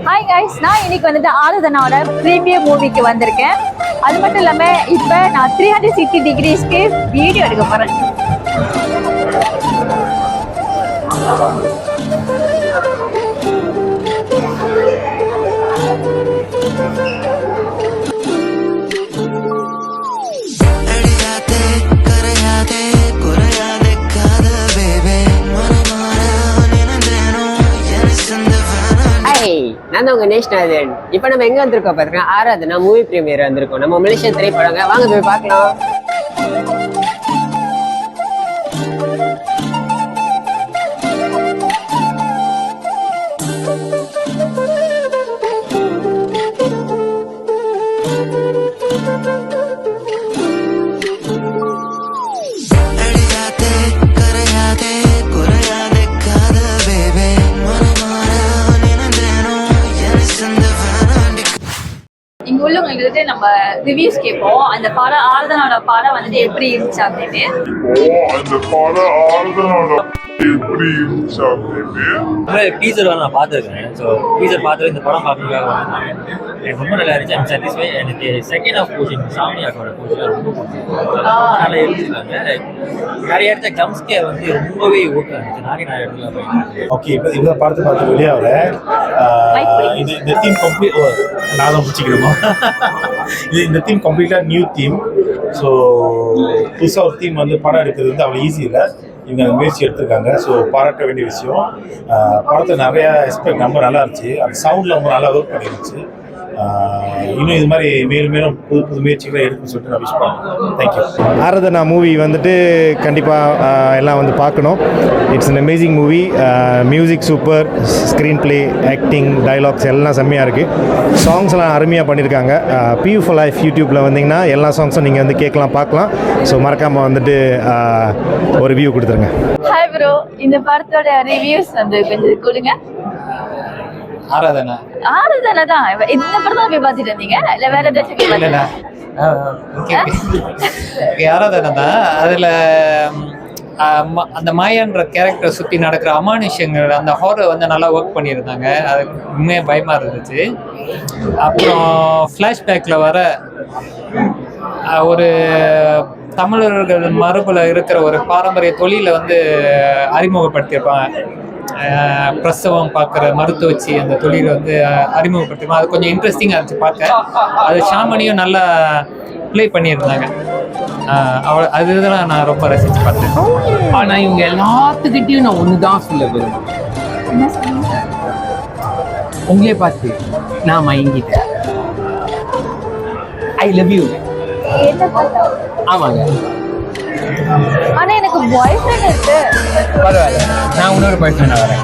Hi guys, நான் இன்னைக்கு வந்துட்டு ஆராதனாவோட ப்ரீமியர் மூவிக்கு வந்திருக்கேன். அது மட்டும் இல்லாம இப்போ நான் 360 டிகிரிஸ்க்கு வீடியோ எடுக்க போறேன். நான் தான் உங்க நேஷ்நாதன். இப்போ நம்ம எங்க வந்திருக்கோம் பாருங்க, ஆராதனா மூவி பிரீமியர் வந்திருக்கோம். நம்ம மலேசியன் திரைப்படங்க, வாங்க போய் பார்க்கலாம். இங்க உள்ளவங்களுக்கு நம்ம ரிவ்யூஸ் கேட்போம். அந்த படம் ஆராதனாவோட படம் வந்துட்டு எப்படி இருந்துச்சு அப்படின்னு. டீசர் நான் பார்த்துருக்கேன். ஸோ டீசர் பார்த்து இந்த படம் பார்க்கறதுக்காக வந்தாங்க. எனக்கு ரொம்ப நல்லா இருந்துச்சு. I'm satisfy. எனக்கு செகண்ட் ஆஃப் போர்ஷன் சாமியாக்கோட போர்ஷன் ரொம்ப நல்லா எழுதிருக்காங்க. நிறைய இடத்துல ஜம்ப்ஸ்கே வந்து ரொம்பவே ஓகே இருந்துச்சு. நிறைய இடத்துல ஓகே. இப்போ இந்த படத்தை பார்த்து வெளியாகல இது இந்த தீம் கம்ப்ளீட் நான் தான் முடிச்சுக்கிறோமா இந்த தீம் கம்ப்ளீட்டாக நியூ தீம். ஸோ புதுசாக ஒரு தீம் வந்து படம் எடுக்கிறது வந்து அவ்வளோ ஈஸி இல்லை. இவங்க முயற்சி எடுத்திருக்காங்க. ஸோ பாராட்ட வேண்டிய விஷயம். படத்தை நிறையா எக்ஸ்பெக்ட் ரொம்ப நல்லா இருந்துச்சு. அந்த சவுண்டில் ரொம்ப நல்லா ஒர்க் பண்ணிருந்துச்சு. இன்னும் இது மாதிரி மேலும் மேலும் புது புது முயற்சிகளை எடுக்குன்னு சொல்லிட்டு நான் விஷ் பண்ணுறேன். தேங்க்யூ. ஆராதனா மூவி வந்துட்டு கண்டிப்பாக எல்லாம் வந்து பார்க்கணும். It's an amazing movie. Music super, screen play, acting, dialogues எல்லாம் செம்மையாக இருக்குது. சாங்ஸ்லாம் அருமையாக பண்ணியிருக்காங்க. பியூ ஃபார் லைஃப் யூடியூப்பில் வந்தீங்கன்னா எல்லா சாங்ஸும் நீங்கள் வந்து கேட்கலாம், பார்க்கலாம். ஸோ மறக்காமல் வந்துட்டு ஒரு ரிவ்யூ கொடுத்துருங்க. ஹாய் ப்ரோ, இந்த படத்தோட ரிவ்யூஸ் வந்து கொஞ்சம் கொடுங்க. ஆராதனா தான் இந்த படம் தான் போய் பார்த்துட்டு இருந்தீங்க இல்லை வேற ஏதாச்சும் போய் பார்த்தீங்களா? ஆராதனா தான். அதில் அந்த மாயான்ற கேரக்டரை சுற்றி நடக்கிற அமானுஷங்கள், அந்த ஹாரர் வந்து நல்லா ஒர்க் பண்ணியிருந்தாங்க. அது உண்மையாக பயமாக இருந்துச்சு. அப்புறம் ஃப்ளாஷ்பேக்கில் வர ஒரு தமிழர்கள் மரபில் இருக்கிற ஒரு பாரம்பரிய தொழிலை வந்து அறிமுகப்படுத்தியிருப்பாங்க. பிரசவம் பார்க்குற மருத்துவ வச்சு அந்த தொழிலை வந்து அறிமுகப்படுத்திருப்பாங்க. அது கொஞ்சம் இன்ட்ரெஸ்டிங்காக இருந்துச்சு பார்க்க. அது ஷாமனியும் நல்லா ப்ளே பண்ணியிருந்தாங்க. அதுதான் நான் ரொம்ப ரசித்து பார்த்தேன். ஆனால் இவங்க எல்லாத்துக்கிட்டையும் நான் ஒன்று தான் சொல்ல விரும்புகிறேன். உங்களே பார்த்து நான் மயங்கிட்டேன். I love you. ஆமாங்க. ஆனா எனக்கு பாய் ஃப்ரெண்ட் இருக்கு. பரவாயில்ல, நான் இன்னொரு பாய் ஃப்ரெண்டாக வரேன்.